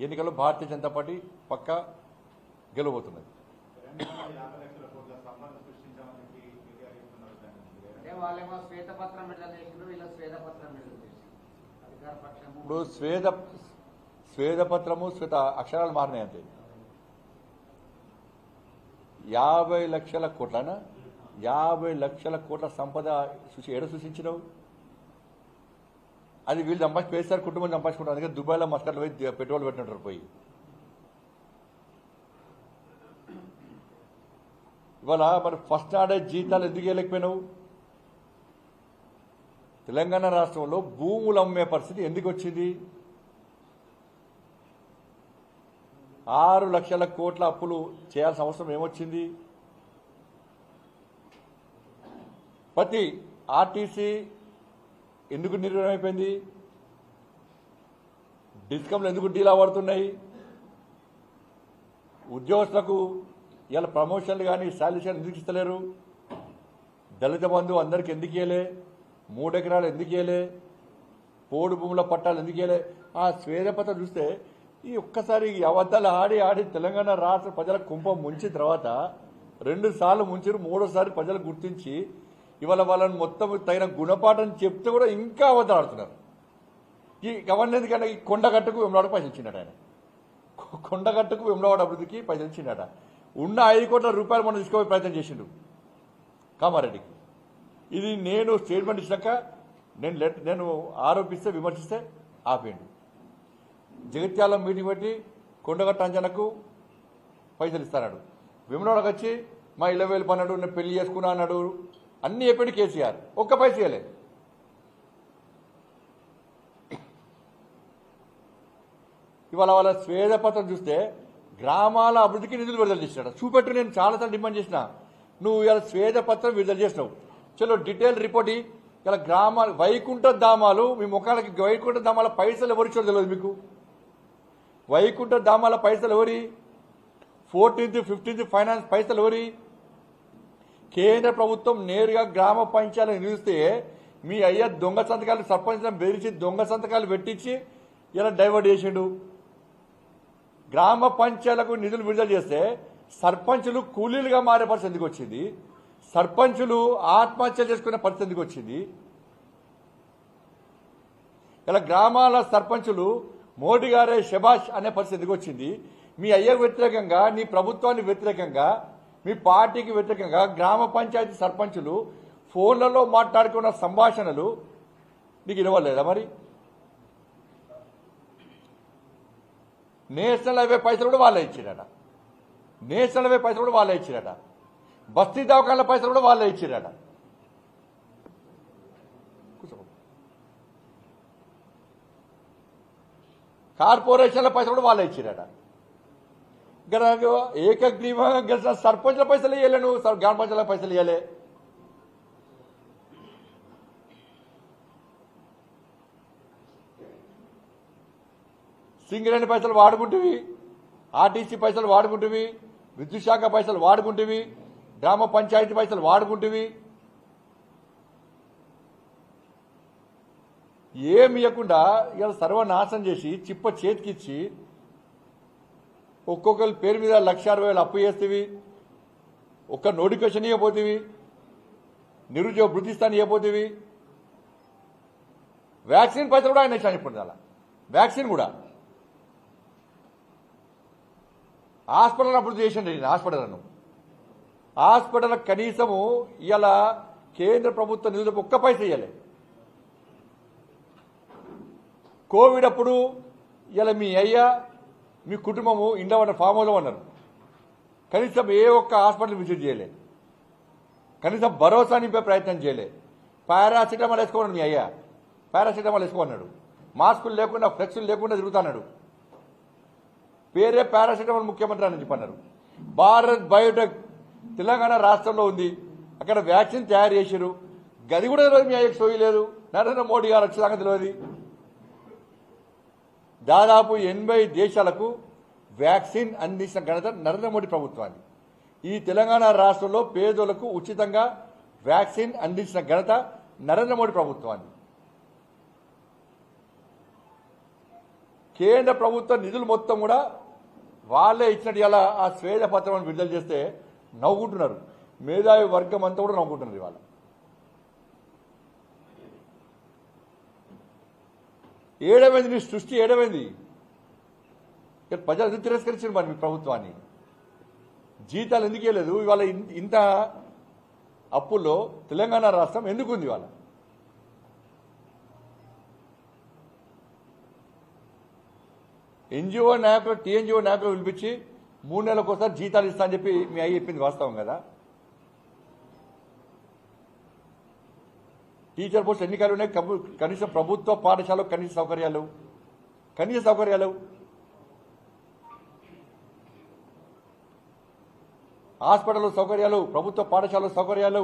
ఎన్నికల్లో భారతీయ జనతా పార్టీ పక్కా గెలవబోతున్నది. ఇప్పుడు శ్వేతపత్రము శ్వేత అక్షరాలు మారినాయి అంతే. 50 లక్షల కోట్లనా 50 లక్షల కోట్ల సంపద ఏడ సృష్టించినావు? అది వీళ్ళు సంపాదించి కుటుంబం సంపాదించుకుంటారు. అందుకే దుబాయ్లో మస్కట్లో పోయి పెట్రోల్ పెట్టినట్టు పోయి ఇవాళ మరి ఫస్ట్ నాడే జీతాలు ఎందుకు ఇవ్వలేకపోయినావు? తెలంగాణ రాష్ట్రంలో భూములు అమ్మే పరిస్థితి ఎందుకు వచ్చింది? 6 లక్షల కోట్ల అప్పులు చేయాల్సిన అవసరం ఏమొచ్చింది? ప్రతి ఆర్టీసీ ఎందుకు నిర్వహణ అయిపోయింది? డిస్కంలు ఎందుకు డీలా పడుతున్నాయి? ఉద్యోగస్తులకు ఇలా ప్రమోషన్లు కానీ శాలరీస్ ఎందుకు ఇస్తలేరు? దళిత బంధువు అందరికి ఎందుకు ఇవ్వలే? 3 ఎకరాలు ఎందుకు ఇవ్వలే? పోడు భూముల పట్టాలు ఎందుకు ఇవ్వలే? ఆ శ్వేతపత్రం చూస్తే ఈ ఒక్కసారి అబద్ధాలు ఆడి ఆడి తెలంగాణ రాష్ట్ర ప్రజల కుంపం ముంచిన తర్వాత 2 సార్లు ముంచారు, 3వసారి ప్రజలు గుర్తించి ఇవాళ వాళ్ళని మొత్తం తగిన గుణపాఠం చెప్తే కూడా ఇంకా అబద్ధాలు ఆడుతున్నారు. ఈ గవర్నెన్స్ కన్నా ఈ కొండగట్టుకు వెమ్లవాడ పైసలు ఇచ్చినాడు ఆయన. కొండగట్టుకు వెమ్లవాడ అభివృద్ధికి పైసలు ఇచ్చినాడ. ఉన్న 5 కోట్ల రూపాయలు మనం తీసుకోవే ప్రయత్నం చేసిండు కామారెడ్డికి. ఇది నేను స్టేట్మెంట్ ఇచ్చినాక నేను ఆరోపిస్తే విమర్శిస్తే ఆపేయండి. జగిత్యాల మీటింగ్ పెట్టి కొండగట్ట అంచనకు పైసలు ఇస్తాడు. విమలవాడకు వచ్చి మా 20,000 పన్నాడు, నేను పెళ్లి చేసుకున్నా అన్నాడు. అన్ని చెప్పాడు కేసీఆర్, ఒక్క పైస ఇవ్వలే. ఇవాళ వాళ్ళ శ్వేతపత్రం చూస్తే గ్రామాల అభివృద్ధికి నిధులు విడుదల చేసినాడు. చూపెట్టు, నేను చాలాసార్లు డిమాండ్ చేసిన. నువ్వు ఇలా శ్వేతపత్రం విడుదల చేసినావు, చలో డీటెయిల్ రిపోర్ట్. ఇలా గ్రామాలు వైకుంఠ ధామాలు మీ ముఖాలకి వైకుంఠ ధామాల పైసలు ఎవరిచ్చో తెలియదు మీకు. వైకుంఠ ధామాల పైసలు ఎవరి? 14th 15th ఫైనాన్స్ పైసలు ఎవరి? కేంద్ర ప్రభుత్వం నేరుగా గ్రామ పంచాయతీలను నిలిస్తే మీ అయ్య దొంగ సంతకాలు సర్పంచ్లను బెదిరించి దొంగ సంతకాలు పెట్టించి ఇలా డైవర్ట్ చేసిండు. గ్రామ పంచాయతీలకు నిధులు విడుదల చేస్తే సర్పంచులు కూలీలుగా మారే పరిస్థితి ఎందుకు వచ్చింది? సర్పంచులు ఆత్మహత్యలు చేసుకునే పరిస్థితి ఎందుకు వచ్చింది? ఇలా గ్రామాల సర్పంచులు మోడీ గారే శబాష్ అనే పరిస్థితి ఎందుకు వచ్చింది? మీ అయ్యకు వ్యతిరేకంగా, నీ ప్రభుత్వానికి వ్యతిరేకంగా, మీ పార్టీకి వ్యతిరేకంగా గ్రామ పంచాయతీ సర్పంచులు ఫోన్లలో మాట్లాడుకున్న సంభాషణలు నీకు ఇవ్వలేదా? మరి నేషనల్ హైవే పైసలు కూడా వాళ్ళే ఇచ్చిరట. నేషనల్ హైవే పైసలు కూడా వాళ్ళే ఇచ్చిరట. బస్తీ దవాఖానాల పైసలు కూడా వాళ్ళే ఇచ్చిరట. కార్పొరేషన్ల పైసలు కూడా వాళ్ళే ఇచ్చిరట. ఏకగ్రీవంగా గెలిచిన సర్పంచ్ల పైసలు ఇవ్వలే, నువ్వు గ్రామ పంచాయతీల పైసలు ఇవ్వలే. సింగరేణి పైసలు వాడుకుంటువి, ఆర్టీసీ పైసలు వాడుకుంటువి, విద్యుత్ శాఖ పైసలు వాడుకుంటువి, గ్రామ పంచాయతీ పైసలు వాడుకుంటువి. ఏమి ఇవ్వకుండా ఇలా సర్వనాశనం చేసి చిప్ప చేతికిచ్చి ఒక్కొక్కరి పేరు మీద 1,60,000 అప్పు చేస్తేవి, ఒక్క నోటిఫికేషన్ ఇవ్వబోతేవి, నిరుద్యోగ వృత్తిస్తాను ఇవ్వబోతేవి. వ్యాక్సిన్ పైసలు కూడా ఆయన ఇచ్చాను. ఇప్పుడు అలా వ్యాక్సిన్ కూడా హాస్పిటల్ అభివృద్ధి చేసిండి. హాస్పిటల్ కనీసము ఇలా కేంద్ర ప్రభుత్వ నిధులకు ఒక్క పైస ఇవ్వలే. కోవిడ్ అప్పుడు ఇలా మీ అయ్యా మీ కుటుంబము ఇంట్లో ఉన్న ఫామ్ హౌస్లో ఉన్నారు. కనీసం ఏ ఒక్క హాస్పిటల్ విజిట్ చేయలే, కనీసం భరోసా నింపే ప్రయత్నం చేయలే. పారాసిటమాల్ వేసుకోమన్నాడు మీ అయ్యా, పారాసిటమాల్ వేసుకోమన్నాడు. మాస్కులు లేకుండా ఫ్లెక్సులు లేకుండా తిరుగుతున్నాడు. పేరే పారాసిటమాల్ ముఖ్యమంత్రి అని చెప్పన్నారు. భారత్ బయోటెక్ తెలంగాణ రాష్ట్రంలో ఉంది, అక్కడ వ్యాక్సిన్ తయారు చేశారు. గది కూడా తెలియదు మీ అయ్యకు సోయలేదు. నరేంద్ర మోడీ గారు వచ్చే సంగతి తెలియదు. దాదాపు 80 దేశాలకు వ్యాక్సిన్ అందించిన ఘనత నరేంద్ర మోడీ ప్రభుత్వాన్ని. ఈ తెలంగాణ రాష్ట్రంలో పేదోళ్లకు ఉచితంగా వ్యాక్సిన్ అందించిన ఘనత నరేంద్ర మోడీ ప్రభుత్వాన్ని. కేంద్ర ప్రభుత్వ నిధులు మొత్తం కూడా వాళ్ళే ఇచ్చినట్టు ఇలా ఆ స్వేద పత్రం విడుదల చేస్తే నవ్వుకుంటున్నారు. మేధావి వర్గం అంతా కూడా నవ్వుకుంటున్నారు. ఇవాళ ఏడమైంది నీ సృష్టి, ఏడమైంది. ప్రజలు ఎందుకు తిరస్కరించారు మరి మీ ప్రభుత్వాన్ని? జీతాలు ఎందుకు ఇవ్వలేదు? ఇవాళ ఇంత అప్పుల్లో తెలంగాణ రాష్ట్రం ఎందుకుంది? ఇవాళ ఎన్జిఓ నాయకులు, టీఎన్జిఓ నాయకులు పిలిపించి 3 నెలలకు ఒకసారి జీతాలు ఇస్తా అని చెప్పి మీ అయ్యి చెప్పింది వాస్తవం కదా? టీచర్ పోస్ట్ ఎన్నికలు ఉన్నాయి, కనీసం ప్రభుత్వ పాఠశాలకు కనీస సౌకర్యాలు, హాస్పిటల్ సౌకర్యాలు, ప్రభుత్వ పాఠశాల సౌకర్యాలు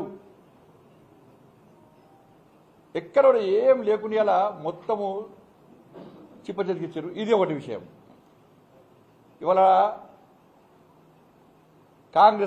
ఎక్కడ ఏం లేకుండా మొత్తము చిప్పచెతికిచ్చారు. ఇది ఒకటి విషయం. ఇవాళ కాంగ్రెస్